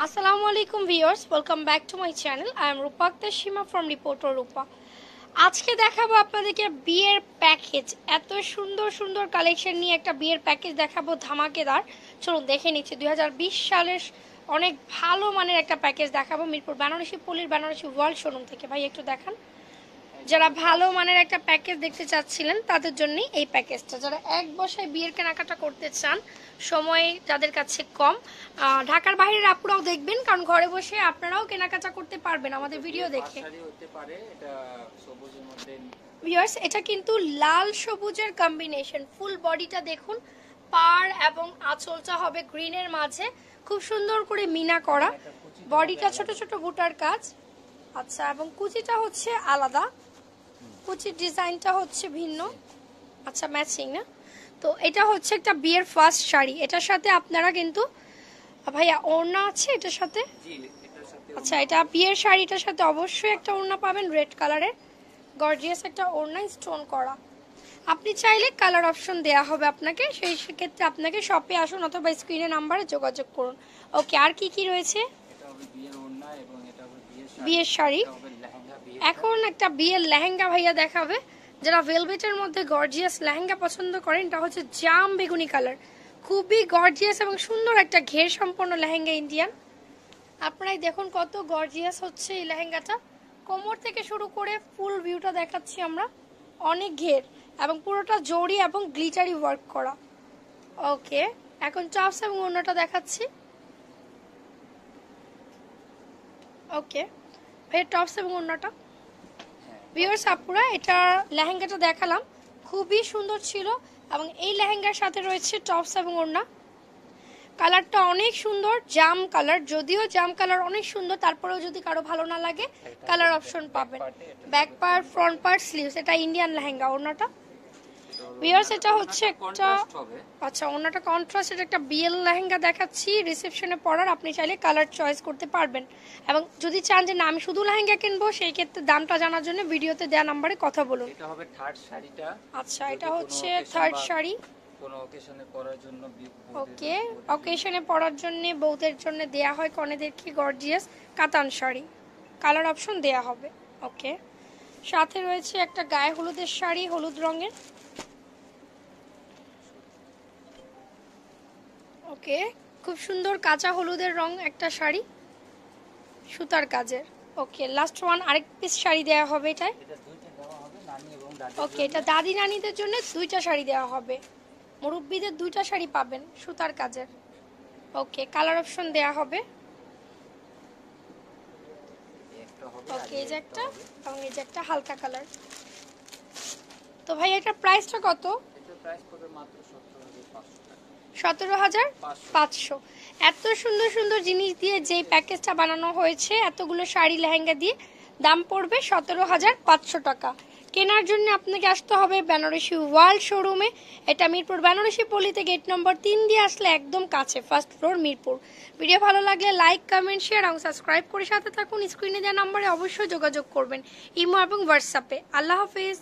Assalamu alaikum viewers, welcome back to my channel. I am Rupa Akhtar from Reporter Rupa. আজকে দেখাবো আপনাদেরকে বিয়ের package. এত সুন্দর সুন্দর কালেকশন নিয়ে একটা বিয়ের প্যাকেজ দেখাবো ধামাকেদার। চলুন দেখে নিচ্ছি 2020 সালের অনেক ভালো মানের একটা প্যাকেজ দেখাবো মিরপুর বেনারসি পল্লীর বেনারসি ওয়ার্ল্ড শোরুম থেকে। ভাই একটু দেখান। যারা ভালো মানের একটা প্যাকেজ দেখতে চাচ্ছিলেন তাদের জন্য এই প্যাকেজটা। যারা এক বসায় বিয়ের কেনাকাটা করতে চান, সময় যাদের কাছে কম, ঢাকার বাইরের আপুরাও দেখবেন, কারণ ঘরে বসে আপনারাও কেনাকাটা করতে পারবেন আমাদের ভিডিও দেখে। ভিউয়ার্স, এটা কিন্তু লাল সবুজের কম্বিনেশন। ফুল বডিটা দেখুন, পাড় এবং আঁচলটা হবে গ্রিনের মাঝে, খুব সুন্দর করে মিনা করা। বডিটা ছোট ছোট বুটার কাজ। আচ্ছা, এবং কুচিটা হচ্ছে আলাদা, কুচির ডিজাইনটা হচ্ছে ভিন্ন। আচ্ছা, ম্যাচিং না? তো এটা হচ্ছে একটা বিয়ের ফার্স্ট শাড়ি। এটার সাথে আপনারা কিন্তু ভাইয়া ওড়না আছে এটার সাথে? আচ্ছা, এটা বিয়ের শাড়িটার সাথে অবশ্যই একটা ওড়না পাবেন রেড কালারের, গর্জিয়াস একটা ওড়না স্টোন করা। আপনি চাইলে কালার অপশন দেয়া হবে আপনাকে, সেই ক্ষেত্রে আপনাকে শপে আসুন অথবা স্ক্রিনে নাম্বারে যোগাযোগ করুন। ওকে, আর কি কি রয়েছে? বিয়ের শাড়ি। এখন একটা বিয়ের লেহেঙ্গা ভাইয়া দেখাবে। যারা ভেলভেটের মধ্যে গর্জিয়াস লেহেঙ্গা পছন্দ করেন, এটা হচ্ছে জাম বেগুনি কালার, খুবই গর্জিয়াস এবং সুন্দর একটা ঘের সম্পন্ন লেহেঙ্গা ইন্ডিয়ান। আপনারাই দেখুন কত গর্জিয়াস হচ্ছে এই লেহেঙ্গাটা। কোমর থেকে শুরু করে ফুল ভিউটা দেখাচ্ছি আমরা, অনেক ঘের এবং পুরোটা জড়ি এবং গ্লিটারি ওয়ার্ক করা। ওকে, এখন টপস এবং ওড়নাটা দেখাচ্ছি। ওকে ভাই, টপস এবং ওড়নাটা। ভিউয়ার্স আপুরা, এটা লেহেঙ্গাটা দেখালাম, খুবই সুন্দর ছিল এবং এই লেহেঙ্গার সাথে রয়েছে টপস এবং ওড়না। কালারটা অনেক সুন্দর, জাম কালার। যদিও জাম কালার অনেক সুন্দর, তারপরেও যদি কারো ভালো না লাগে কালার অপশন পাবেন। Back part, front part, sleeves. এটা ইন্ডিয়ান লেহেঙ্গা। ওড়নাটা ভিউয়ার্স এটা হচ্ছে একটা, আচ্ছা ওড়নাটা কন্ট্রাস্ট। এটা একটা বিয়ের লেহেঙ্গা দেখাচ্ছি রিসেপশনে পরার। আপনি চাইলে কালার চয়েস করতে পারবেন, এবং যদি চান যে না আমি শুধু লেহেঙ্গা কিনবো, সেই ক্ষেত্রে দামটা জানার জন্য ভিডিওতে দেওয়া নাম্বারে কথা বলুন। এটা হবে থার্ড শাড়িটা। আচ্ছা, এটা হচ্ছে থার্ড শাড়ি। কোনো অকেশনে পরার জন্য, ওকে, অকেশনে পরার জন্য বউদের জন্য দেয়া হয় কনেদেরকে গর্জিয়াস কাতান শাড়ি। কালার অপশন দেয়া হবে। ওকে, সাথে রয়েছে একটা গায়ে হলুদের শাড়ি, হলুদ রঙের। ওকে, খুব সুন্দর কাঁচা হলুদের রং একটা শাড়ি, সুতার কাজের। ওকে, লাস্ট ওয়ান আরেক পিস শাড়ি দেওয়া হবে এটাই। ওকে, এটা দাদি নানিদের জন্য দুইটা শাড়ি দেওয়া হবে, মুরব্বিদের দুইটা শাড়ি পাবেন সুতার কাজের। ওকে, কালার অপশন দেওয়া হবে। ওকে, এই যে একটা এবং এই যে একটা হালকা কালার। তো ভাই এটার প্রাইসটা কত? এটার প্রাইস পড়বে মাত্র 17,500। এত সুন্দর সুন্দর জিনিস দিয়ে যেই প্যাকেজটা বানানো হয়েছে, এতগুলো শাড়ি লেহেঙ্গা দিয়ে, দাম পড়বে 17,500 টাকা। কেনার জন্য আপনাকে আসতে হবে বেনারসি ওয়ার্ল্ড শোরুমে। এটা মিরপুর বেনারসি পল্লীতে গেট নম্বর 3 দিয়ে আসলে একদম কাছে, ফার্স্ট ফ্লোর মিরপুর। ভিডিও ভালো লাগলে লাইক, কমেন্ট, শেয়ার এবং সাবস্ক্রাইব করে সাথে থাকুন। স্ক্রিনে দেওয়া নম্বরে অবশ্যই যোগাযোগ করবেন ইমো এবং হোয়াটসঅ্যাপে। আল্লাহ হাফেজ।